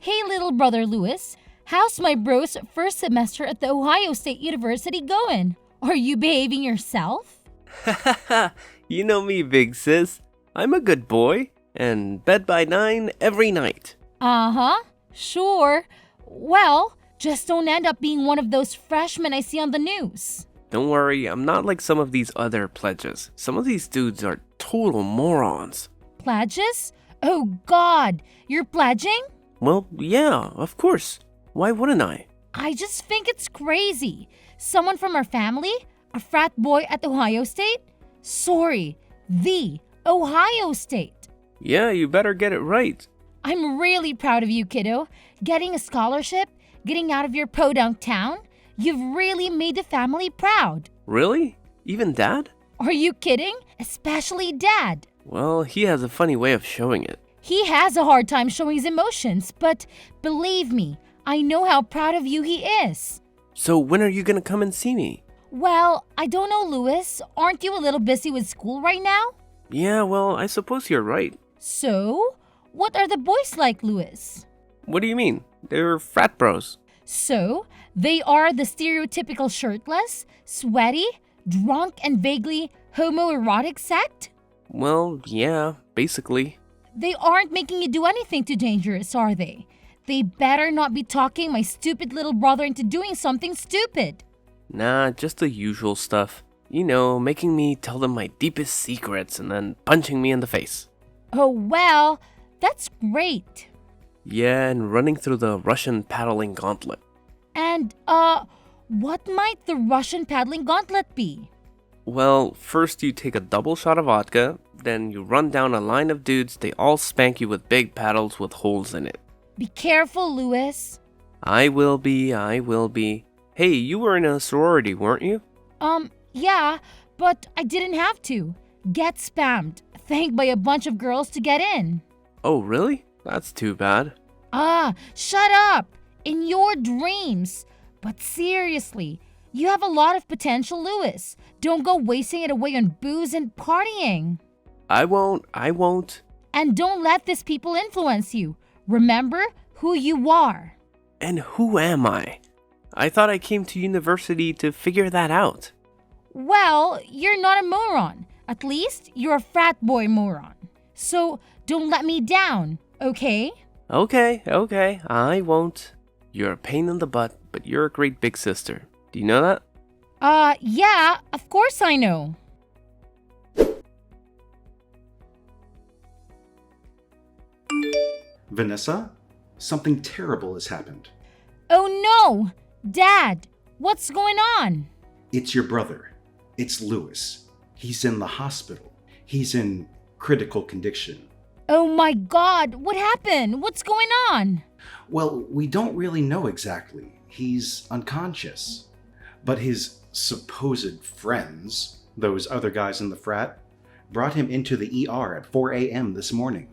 Hey little brother Louis, how's my bro's first semester at the Ohio State University going? Are you behaving yourself? Hahaha, you know me, big sis. I'm a good boy, and bed by 9 every night. Uh-huh, sure. Well, just don't end up being one of those freshmen I see on the news. Don't worry, I'm not like some of these other pledges. Some of these dudes are total morons. Pledges? Oh God, you're pledging? Well, yeah, of course. Why wouldn't I? I just think it's crazy. Someone from our family? A frat boy at Ohio State? Sorry, the Ohio State. Yeah, you better get it right. I'm really proud of you, kiddo. Getting a scholarship, getting out of your podunk town. You've really made the family proud. Really? Even Dad? Are you kidding? Especially Dad. Well, he has a funny way of showing it. He has a hard time showing his emotions, but believe me, I know how proud of you he is. So when are you gonna come and see me? Well, I don't know, Louis. Aren't you a little busy with school right now? Yeah, well, I suppose you're right. So, what are the boys like, Louis? What do you mean? They're frat bros. So, they are the stereotypical shirtless, sweaty, drunk, and vaguely homoerotic sect? Well, yeah, basically. They aren't making you do anything too dangerous, are they? They better not be talking my stupid little brother into doing something stupid. Nah, just the usual stuff. You know, making me tell them my deepest secrets and then punching me in the face. Oh, well, that's great. Yeah, and running through the Russian paddling gauntlet. And, what might the Russian paddling gauntlet be? Well, first you take a double shot of vodka, then you run down a line of dudes, they all spank you with big paddles with holes in it. Be careful, Louis. I will be. Hey, you were in a sorority, weren't you? Yeah, but I didn't have to. Get spammed, thanked by a bunch of girls to get in. Oh, really? That's too bad. Shut up! In your dreams. But seriously, you have a lot of potential, Louis. Don't go wasting it away on booze and partying. I won't. And don't let these people influence you. Remember who you are. And who am I? I thought I came to university to figure that out. Well, you're not a moron. At least you're a frat boy moron. So don't let me down, okay? Okay, I won't. You're a pain in the butt, but you're a great big sister. Do you know that? Yeah, of course I know. Vanessa, something terrible has happened. Oh no! Dad, what's going on? It's your brother. It's Louis. He's in the hospital. He's in critical condition. Oh my God, what happened? What's going on? Well, we don't really know exactly. He's unconscious. But his supposed friends, those other guys in the frat, brought him into the ER at 4 a.m. this morning.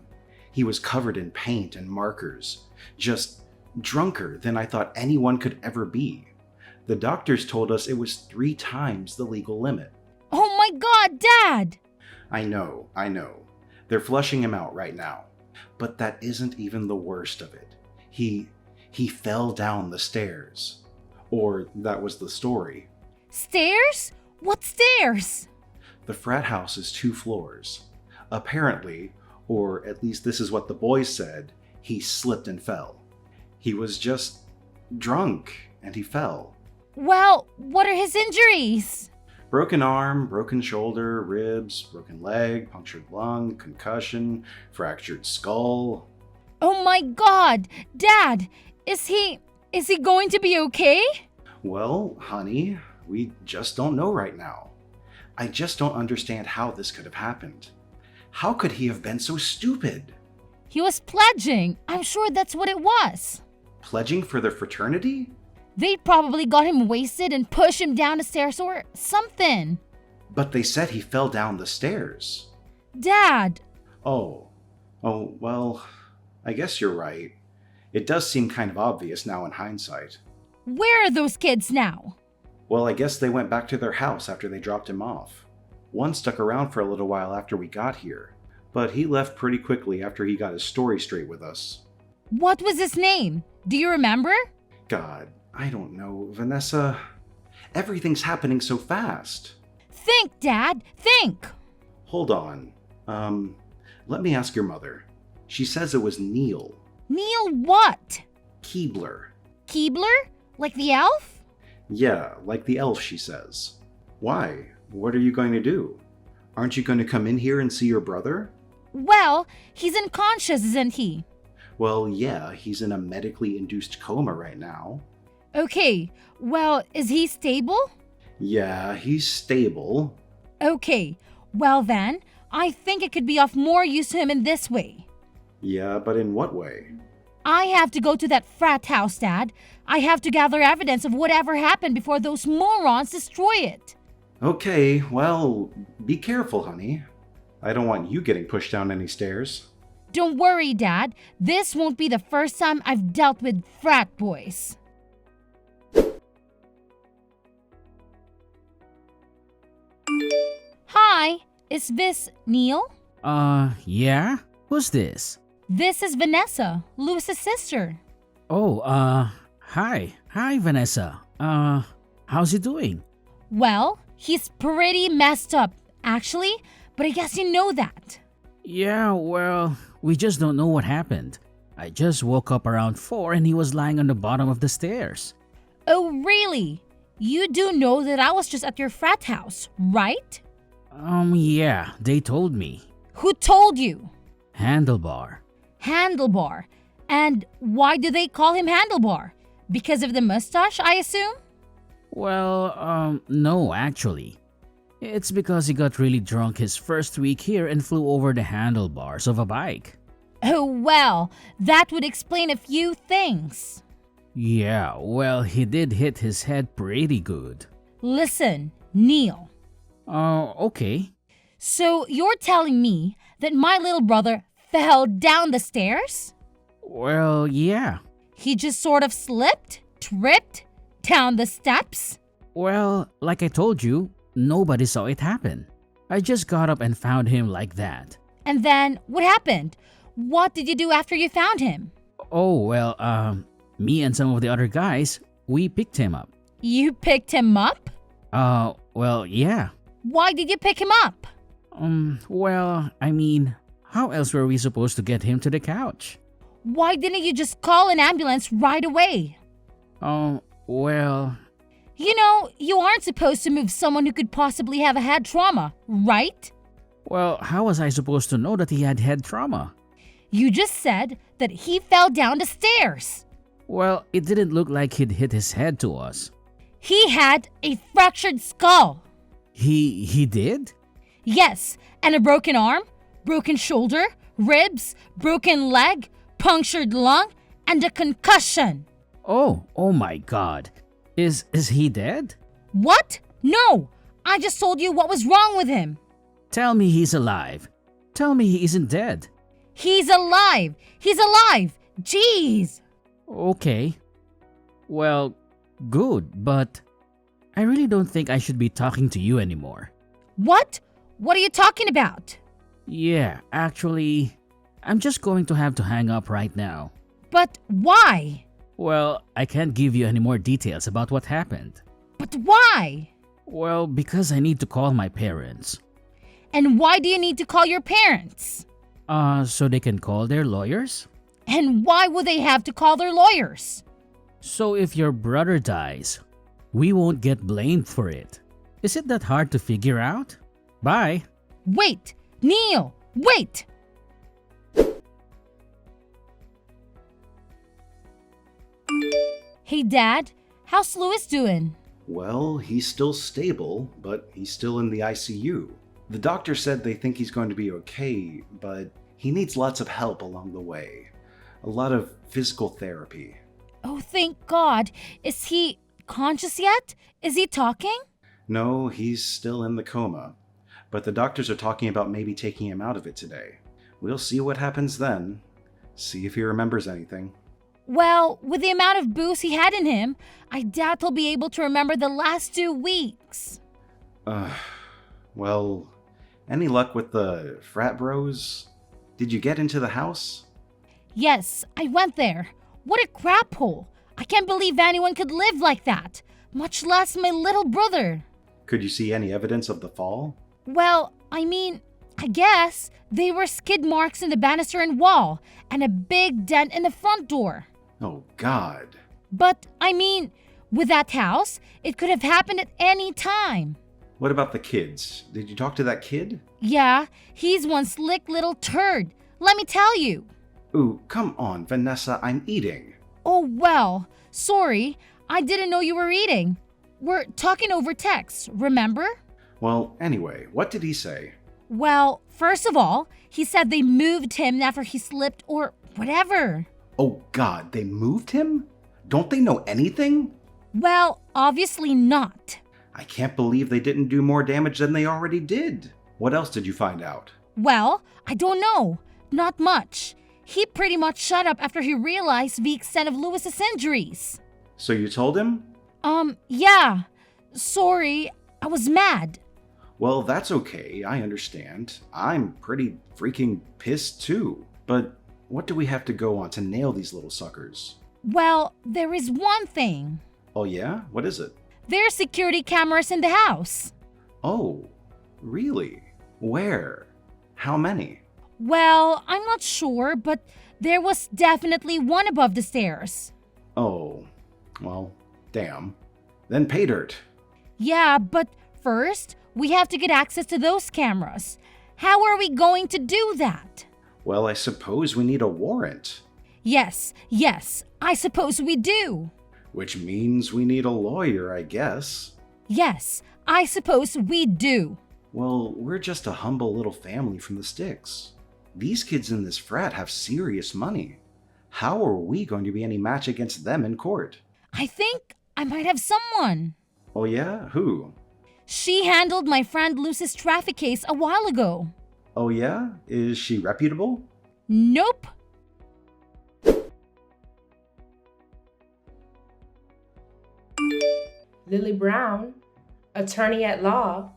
He was covered in paint and markers, just drunker than I thought anyone could ever be. The doctors told us it was 3 times the legal limit. Oh my God, Dad! I know. They're flushing him out right now. But that isn't even the worst of it. He fell down the stairs. Or that was the story. Stairs? What stairs? The frat house is 2 floors. Apparently, or at least this is what the boys said, he slipped and fell. He was just drunk and he fell. Well, what are his injuries? Broken arm, broken shoulder, ribs, broken leg, punctured lung, concussion, fractured skull. Oh my God! Dad, is he going to be okay? Well, honey, we just don't know right now. I just don't understand how this could have happened. How could he have been so stupid? He was pledging. I'm sure that's what it was. Pledging for their fraternity? They probably got him wasted and pushed him down the stairs or something. But they said he fell down the stairs. Dad! Oh, well, I guess you're right. It does seem kind of obvious now in hindsight. Where are those kids now? Well, I guess they went back to their house after they dropped him off. One stuck around for a little while after we got here, but he left pretty quickly after he got his story straight with us. What was his name? Do you remember? God, I don't know, Vanessa. Everything's happening so fast. Think, Dad, think. Hold on. Let me ask your mother. She says it was Neil. Neil what? Keebler. Keebler? Like the elf? Yeah, like the elf, she says. Why? What are you going to do? Aren't you going to come in here and see your brother? Well, he's unconscious, isn't he? Well, yeah, he's in a medically induced coma right now. Okay, well, is he stable? Yeah, he's stable. Okay, well then, I think it could be of more use to him in this way. Yeah, but in what way? I have to go to that frat house, Dad. I have to gather evidence of whatever happened before those morons destroy it. Okay, well, be careful, honey. I don't want you getting pushed down any stairs. Don't worry, Dad. This won't be the first time I've dealt with frat boys. Hi, is this Neil? Yeah? Who's this? This is Vanessa, Lewis's sister. Oh, hi. Hi, Vanessa. How's he doing? Well, he's pretty messed up, actually, but I guess you know that. Yeah, well, we just don't know what happened. I just woke up around 4 and he was lying on the bottom of the stairs. Oh, really? You do know that I was just at your frat house, right? Yeah, they told me. Who told you? Handlebar. Handlebar. And why do they call him Handlebar? Because of the mustache, I assume? Well, no, actually. It's because he got really drunk his first week here and flew over the handlebars of a bike. Oh, well, that would explain a few things. Yeah, well, he did hit his head pretty good. Listen, Neil. Okay. So you're telling me that my little brother fell down the stairs? Well, yeah. He just sort of slipped, tripped, down the steps? Well, like I told you, nobody saw it happen. I just got up and found him like that. And then, what happened? What did you do after you found him? Oh, well, me and some of the other guys, we picked him up. You picked him up? Well, yeah. Why did you pick him up? Well, I mean, how else were we supposed to get him to the couch? Why didn't you just call an ambulance right away? Oh, well... You know, you aren't supposed to move someone who could possibly have a head trauma, right? Well, how was I supposed to know that he had head trauma? You just said that he fell down the stairs. Well, it didn't look like he'd hit his head to us. He had a fractured skull. He did? Yes, and a broken arm, broken shoulder, ribs, broken leg, punctured lung, and a concussion. Oh my God. Is he dead? What? No! I just told you what was wrong with him. Tell me he's alive. Tell me he isn't dead. He's alive! He's alive! Jeez! Okay. Well, good, but I really don't think I should be talking to you anymore. What? What are you talking about? Yeah, actually, I'm just going to have to hang up right now. But why? Well, I can't give you any more details about what happened. But why? Well, because I need to call my parents. And why do you need to call your parents? So they can call their lawyers? And why would they have to call their lawyers? So if your brother dies, we won't get blamed for it. Is it that hard to figure out? Bye. Wait! Neil! Wait! Hey, Dad. How's Lewis doing? Well, he's still stable, but he's still in the ICU. The doctor said they think he's going to be okay, but he needs lots of help along the way. A lot of physical therapy. Oh, thank God. Is he conscious yet? Is he talking? No, he's still in the coma. But the doctors are talking about maybe taking him out of it today. We'll see what happens then. See if he remembers anything. Well, with the amount of booze he had in him, I doubt he'll be able to remember the last 2 weeks. Well, any luck with the frat bros? Did you get into the house? Yes, I went there. What a crap hole. I can't believe anyone could live like that, much less my little brother. Could you see any evidence of the fall? Well, I guess there were skid marks in the banister and wall, and a big dent in the front door. Oh, God. But, with that house, it could have happened at any time. What about the kids? Did you talk to that kid? Yeah, he's one slick little turd. Let me tell you. Ooh, come on, Vanessa, I'm eating. Oh, well, sorry. I didn't know you were eating. We're talking over text, remember? Well, anyway, what did he say? Well, first of all, he said they moved him after he slipped or whatever. Oh, God, they moved him? Don't they know anything? Well, obviously not. I can't believe they didn't do more damage than they already did. What else did you find out? Well, I don't know. Not much. He pretty much shut up after he realized the extent of Lewis's injuries. So you told him? Yeah. Sorry, I was mad. Well, that's okay, I understand. I'm pretty freaking pissed too. But what do we have to go on to nail these little suckers? Well, there is one thing. Oh yeah? What is it? There are security cameras in the house. Oh, really? Where? How many? Well, I'm not sure, but there was definitely one above the stairs. Oh, well, damn. Then pay dirt. Yeah, but first, we have to get access to those cameras. How are we going to do that? Well, I suppose we need a warrant. Yes, I suppose we do. Which means we need a lawyer, I guess. Yes, I suppose we do. Well, we're just a humble little family from the sticks. These kids in this frat have serious money. How are we going to be any match against them in court? I think I might have someone. Oh yeah? Who? She handled my friend Lucy's traffic case a while ago. Oh yeah? Is she reputable? Nope. Lily Brown, attorney at law.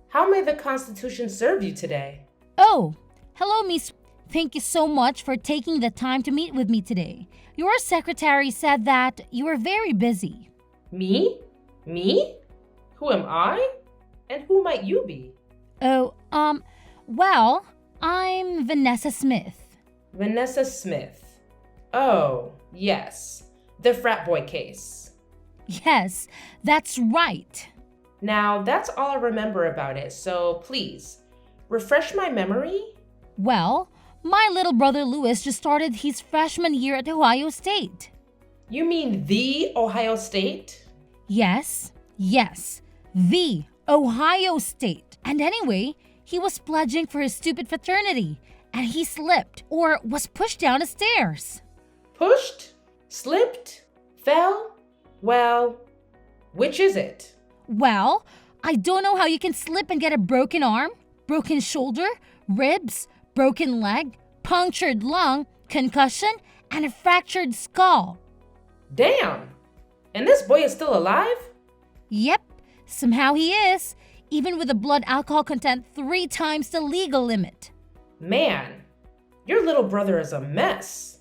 How may the Constitution serve you today? Oh, hello, Miss. Thank you so much for taking the time to meet with me today. Your secretary said that you are very busy. Me? Me? Who am I? And who might you be? Oh, well, I'm Vanessa Smith. Vanessa Smith. Oh, yes. The frat boy case. Yes, that's right. Now, that's all I remember about it, so please, refresh my memory. Well, my little brother Lewis just started his freshman year at Ohio State. You mean the Ohio State? Yes, the Ohio State. And anyway, he was pledging for his stupid fraternity, and he slipped or was pushed down the stairs. Pushed? Slipped? Fell? Well, which is it? Well, I don't know how you can slip and get a broken arm, broken shoulder, ribs, broken leg, punctured lung, concussion, and a fractured skull. Damn! And this boy is still alive? Yep, somehow he is, even with a blood alcohol content 3 times the legal limit. Man, your little brother is a mess.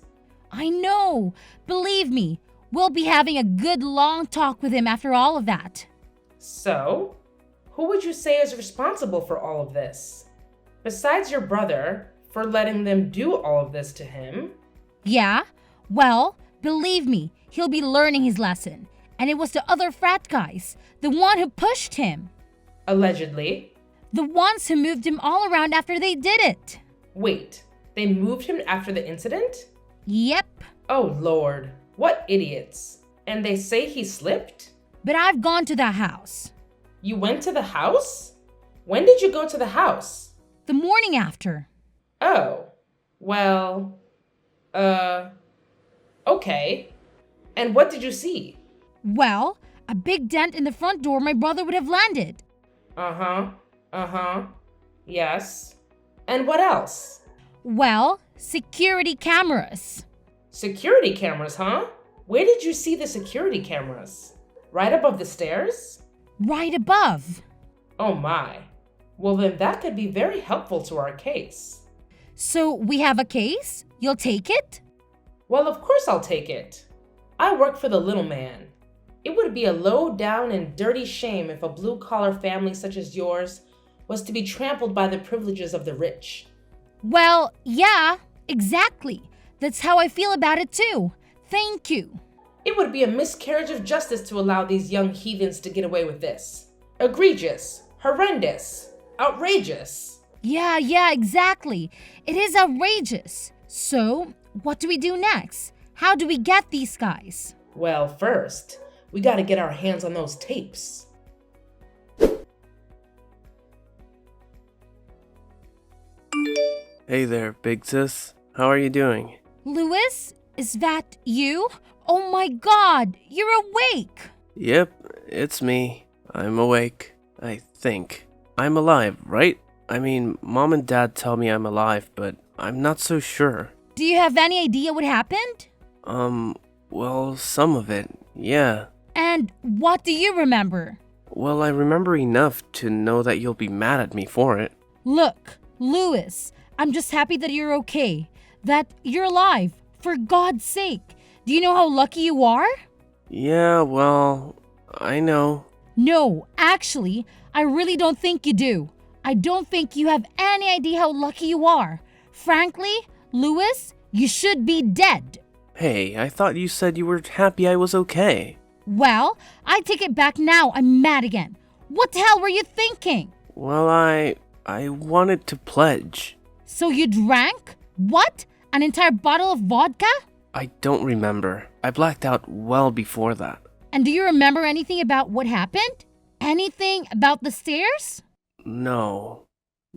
I know. Believe me, we'll be having a good long talk with him after all of that. So, who would you say is responsible for all of this? Besides your brother, for letting them do all of this to him? Yeah? Well, believe me, he'll be learning his lesson. And it was the other frat guys, the one who pushed him. Allegedly. The ones who moved him all around after they did it. Wait, they moved him after the incident? Yep. Oh Lord, what idiots. And they say he slipped? But I've gone to that house. You went to the house? When did you go to the house? The morning after. Oh, well, okay. And what did you see? Well, a big dent in the front door my brother would have landed. Yes. And what else? Well, security cameras. Security cameras, huh? Where did you see the security cameras? Right above the stairs? Right above. Oh my. Well, then that could be very helpful to our case. So we have a case? You'll take it? Well, of course I'll take it. I work for the little man. It would be a low down and dirty shame if a blue-collar family such as yours was to be trampled by the privileges of the rich. Well, yeah, exactly. That's how I feel about it too. Thank you. It would be a miscarriage of justice to allow these young heathens to get away with this. Egregious, horrendous, outrageous. Yeah, exactly. It is outrageous. So, what do we do next? How do we get these guys? Well, first, we gotta get our hands on those tapes. Hey there, big sis. How are you doing? Louis, is that you? Oh my god, you're awake! Yep, it's me. I'm awake. I think. I'm alive, right? I mean, Mom and Dad tell me I'm alive, but I'm not so sure. Do you have any idea what happened? Well, some of it, yeah. And what do you remember? Well, I remember enough to know that you'll be mad at me for it. Look, Louis, I'm just happy that you're okay. That you're alive. For God's sake. Do you know how lucky you are? Yeah, well, I know. No, actually, I really don't think you do. I don't think you have any idea how lucky you are. Frankly, Louis, you should be dead. Hey, I thought you said you were happy I was okay. Well, I take it back now. I'm mad again. What the hell were you thinking? Well, I wanted to pledge. So you drank? What? An entire bottle of vodka? I don't remember. I blacked out well before that. And do you remember anything about what happened? Anything about the stairs? No,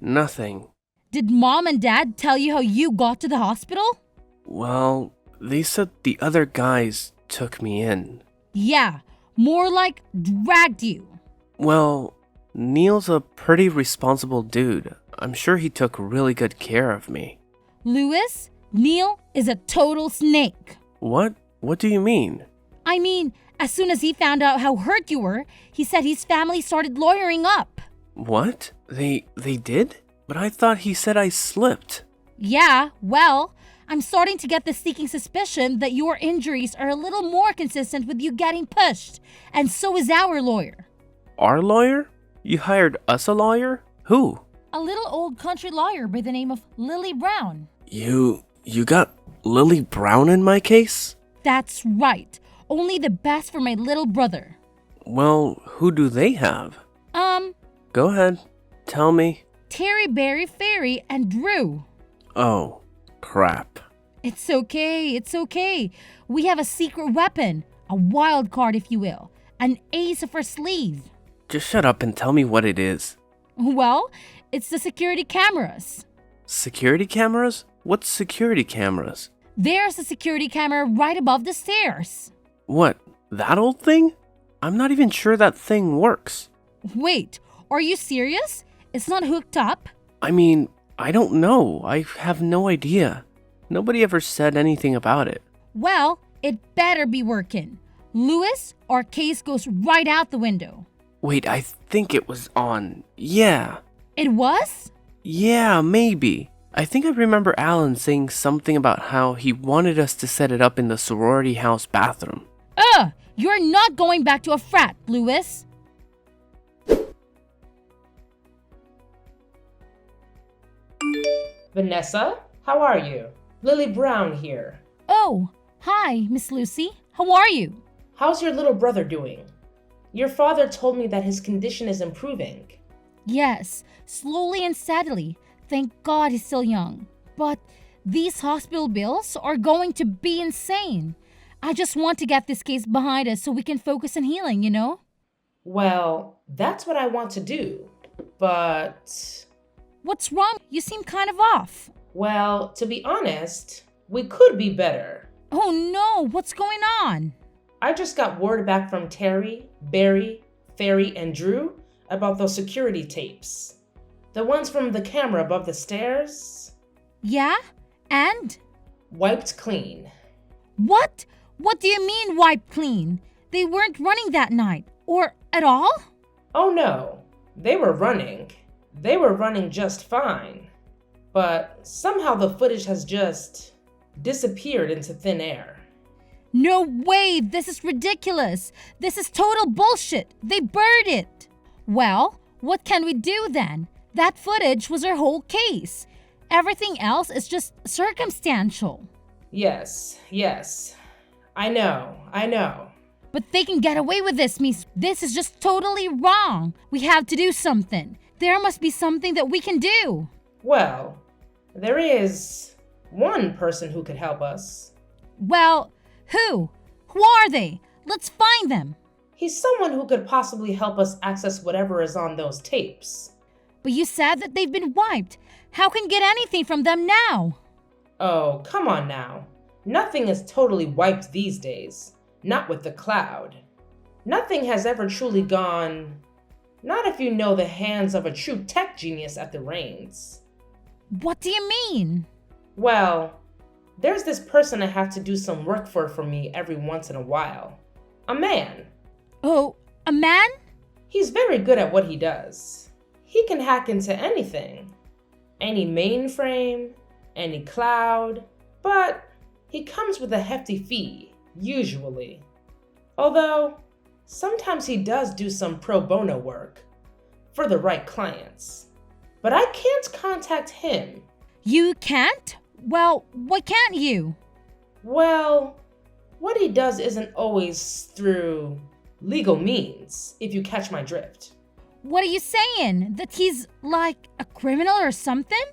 nothing. Did Mom and Dad tell you how you got to the hospital? Well, they said the other guys took me in. Yeah, more like dragged you. Well, Neil's a pretty responsible dude. I'm sure he took really good care of me. Louis, Neil is a total snake. What? What do you mean? I mean, as soon as he found out how hurt you were, he said his family started lawyering up. What? They did? But I thought he said I slipped. Yeah, well, I'm starting to get the sneaking suspicion that your injuries are a little more consistent with you getting pushed, and so is our lawyer. Our lawyer? You hired us a lawyer? Who? A little old country lawyer by the name of Lily Brown. You got Lily Brown in my case? That's right. Only the best for my little brother. Well, who do they have? Go ahead. Tell me. Terry, Barry, Fairy, and Drew. Oh, crap. It's okay. We have a secret weapon. A wild card, if you will. An ace up our sleeve. Just shut up and tell me what it is. Well, it's the security cameras. Security cameras? What's security cameras? There's a security camera right above the stairs. What, that old thing? I'm not even sure that thing works. Wait, are you serious? It's not hooked up? I mean, I don't know. I have no idea. Nobody ever said anything about it. Well, it better be working. Louis, our case goes right out the window. Wait, I think it was on. Yeah. It was? Yeah, maybe. I think I remember Alan saying something about how he wanted us to set it up in the sorority house bathroom. You're not going back to a frat, Louis. Vanessa, how are you? Lily Brown here. Oh, hi, Miss Lucy. How are you? How's your little brother doing? Your father told me that his condition is improving. Yes, slowly and steadily. Thank God he's still young. But these hospital bills are going to be insane. I just want to get this case behind us so we can focus on healing, you know? Well, that's what I want to do. But... What's wrong? You seem kind of off. Well, to be honest, we could be better. Oh no, what's going on? I just got word back from Terry, Barry, Fairy, and Drew about those security tapes. The ones from the camera above the stairs. Yeah? And? Wiped clean. What? What do you mean wiped clean? They weren't running that night. Or at all? Oh no, they were running. They were running just fine. but somehow the footage has just disappeared into thin air. No way! This is ridiculous! This is total bullshit! They buried it! Well, what can we do then? That footage was our whole case. Everything else is just circumstantial. Yes. I know. But they can get away with this, Miss. This is just totally wrong. We have to do something. There must be something that we can do. Well, there is one person who could help us. Well, who? Who are they? Let's find them. He's someone who could possibly help us access whatever is on those tapes. But you said that they've been wiped. How can we get anything from them now? Oh, come on now. Nothing is totally wiped these days. Not with the cloud. Nothing has ever truly gone... Not if you know the hands of a true tech genius at the reins. What do you mean? Well, there's this person I have to do some work for me every once in a while. A man. Oh, a man? He's very good at what he does. He can hack into anything. Any mainframe, any cloud, but he comes with a hefty fee, usually. Although, sometimes he does do some pro bono work for the right clients. But I can't contact him. You can't? Well, why can't you? Well, what he does isn't always through legal means, if you catch my drift. What are you saying? That he's like a criminal or something?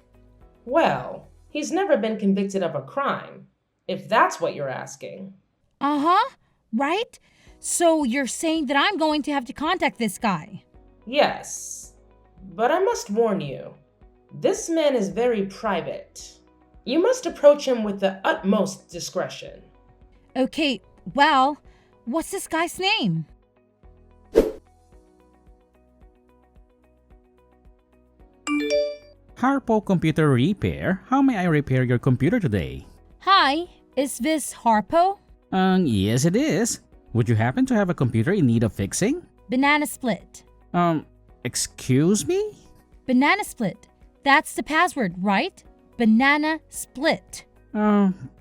Well, he's never been convicted of a crime, if that's what you're asking. Uh-huh, right? So you're saying that I'm going to have to contact this guy? Yes, but I must warn you, this man is very private. You must approach him with the utmost discretion. Okay, well, what's this guy's name? Harpo Computer Repair, how may I repair your computer today? Hi, is this Harpo? Yes it is. Would you happen to have a computer in need of fixing? Banana Split. Excuse me? Banana Split. That's the password, right? Banana Split.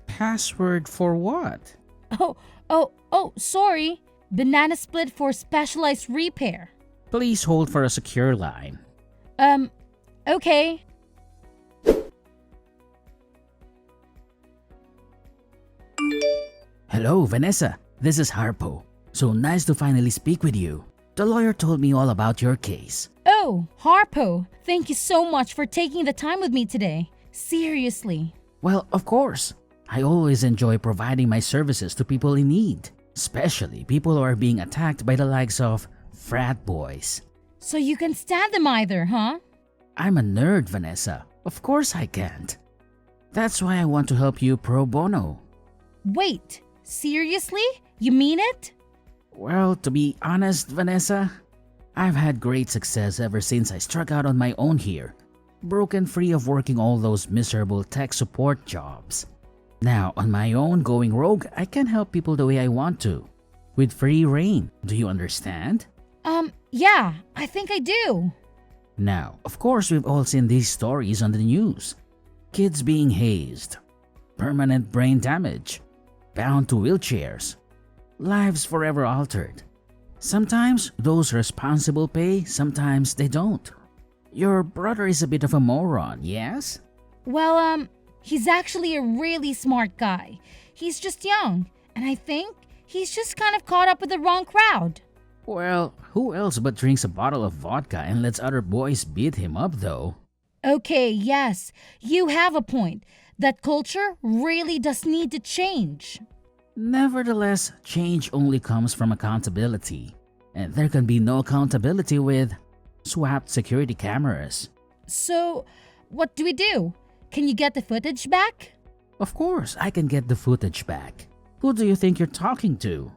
Password for what? Oh, sorry. Banana Split for specialized repair. Please hold for a secure line. Okay. Hello, Vanessa. This is Harpo. So nice to finally speak with you. The lawyer told me all about your case. Oh, Harpo, thank you so much for taking the time with me today. Seriously. Well, of course. I always enjoy providing my services to people in need, especially people who are being attacked by the likes of frat boys. So you can stand them either, huh? I'm a nerd, Vanessa. Of course I can't. That's why I want to help you pro bono. Wait, seriously? You mean it? Well, to be honest, Vanessa, I've had great success ever since I struck out on my own here, broken free of working all those miserable tech support jobs. Now, on my own going rogue, I can help people the way I want to, with free reign. Do you understand? Yeah, I think I do. Now, of course, we've all seen these stories on the news. Kids being hazed, permanent brain damage, bound to wheelchairs, lives forever altered. Sometimes those responsible pay, sometimes they don't. Your brother is a bit of a moron, yes? Well, he's actually a really smart guy. He's just young, and I think he's just kind of caught up with the wrong crowd. Well, who else but drinks a bottle of vodka and lets other boys beat him up though? Okay, yes, you have a point. That culture really does need to change. Nevertheless, change only comes from accountability. And there can be no accountability with swapped security cameras. So, what do we do? Can you get the footage back? Of course, I can get the footage back. Who do you think you're talking to?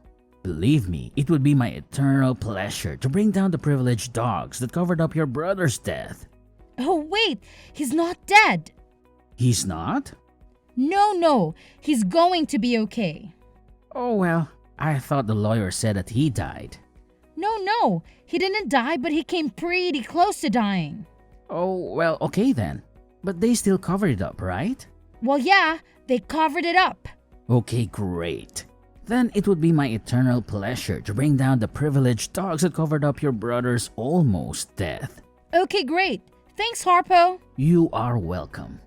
Believe me, it would be my eternal pleasure to bring down the privileged dogs that covered up your brother's death. Oh, wait, he's not dead. He's not? No, he's going to be okay. Oh well, I thought the lawyer said that he died. No, he didn't die, but he came pretty close to dying. Oh well, okay then. But they still covered it up, right? Well, yeah, they covered it up. Okay, great. Then it would be my eternal pleasure to bring down the privileged dogs that covered up your brother's almost death. Okay, great. Thanks, Harpo. You are welcome.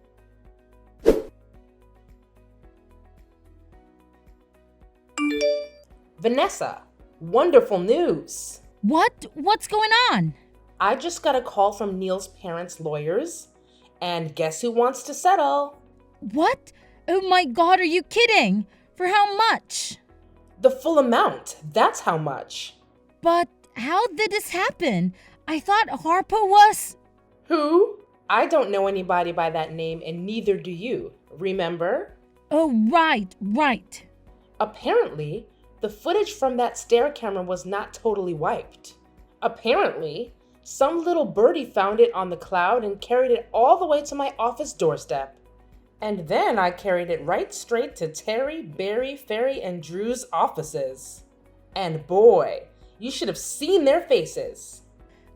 Vanessa, wonderful news. What's going on? I just got a call from Neil's parents' lawyers, and guess who wants to settle? What? Oh my God, are you kidding? For how much? The full amount, that's how much. But how did this happen? I thought Harpo was... Who? I don't know anybody by that name, and neither do you, remember? Oh, right. Apparently, the footage from that stair camera was not totally wiped. Apparently, some little birdie found it on the cloud and carried it all the way to my office doorstep. And then I carried it right straight to Terry, Barry, Ferry, and Drew's offices. And boy, you should have seen their faces.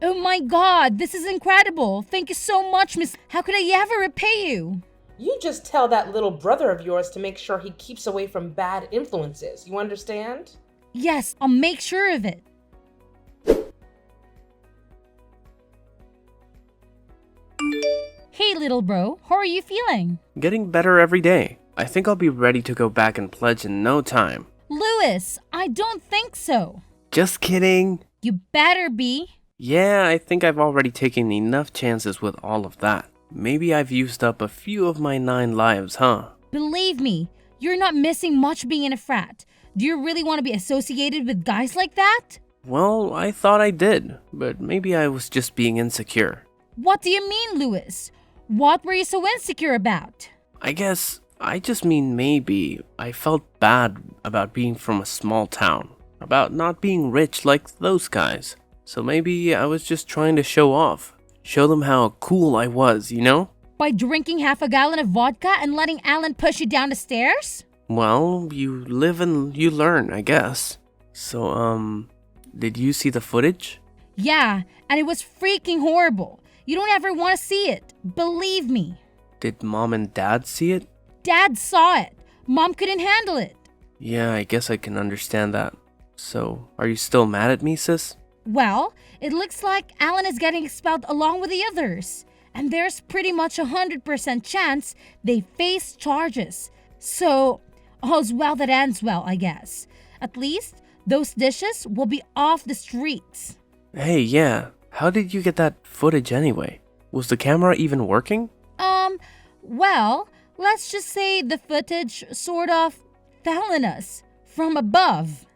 Oh my God, this is incredible. Thank you so much, Miss. How could I ever repay you? You just tell that little brother of yours to make sure he keeps away from bad influences. You understand? Yes, I'll make sure of it. Hey, little bro, how are you feeling? Getting better every day. I think I'll be ready to go back and pledge in no time. Lewis, I don't think so. Just kidding. You better be. Yeah, I think I've already taken enough chances with all of that. Maybe I've used up a few of my 9 lives, huh? Believe me, you're not missing much being in a frat. Do you really want to be associated with guys like that? Well, I thought I did, but maybe I was just being insecure. What do you mean, Lewis? What were you so insecure about? I guess I just mean maybe I felt bad about being from a small town, about not being rich like those guys. So maybe I was just trying to show off, show them how cool I was, you know? By drinking half a gallon of vodka and letting Alan push you down the stairs? Well, you live and you learn, I guess. So, did you see the footage? Yeah, and it was freaking horrible. You don't ever want to see it. Believe me. Did Mom and Dad see it? Dad saw it. Mom couldn't handle it. Yeah, I guess I can understand that. So, are you still mad at me, sis? Well, it looks like Alan is getting expelled along with the others. And there's pretty much 100% chance they face charges. So, all's well that ends well, I guess. At least, those dishes will be off the streets. Hey, yeah. How did you get that footage anyway? Was the camera even working? Well, let's just say the footage sort of fell on us from above.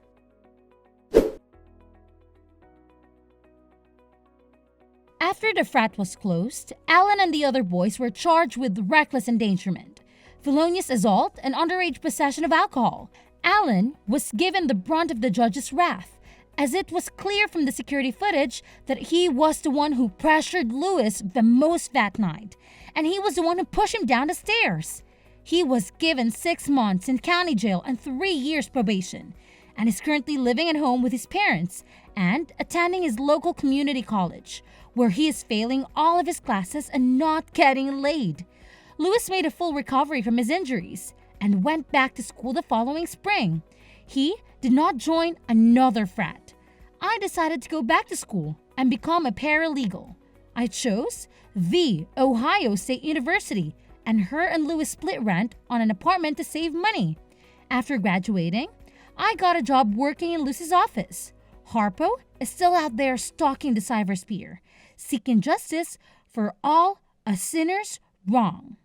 After the frat was closed, Alan and the other boys were charged with reckless endangerment, felonious assault, and underage possession of alcohol. Alan was given the brunt of the judge's wrath, as it was clear from the security footage that he was the one who pressured Lewis the most that night, and he was the one who pushed him down the stairs. He was given 6 months in county jail and 3 years probation, and is currently living at home with his parents and attending his local community college, where he is failing all of his classes and not getting laid. Lewis made a full recovery from his injuries and went back to school the following spring. He did not join another frat. I decided to go back to school and become a paralegal. I chose the Ohio State University, and her and Lewis split rent on an apartment to save money. After graduating, I got a job working in Lewis's office. Harpo is still out there stalking the cybersphere, seeking justice for all a sinner's wrong.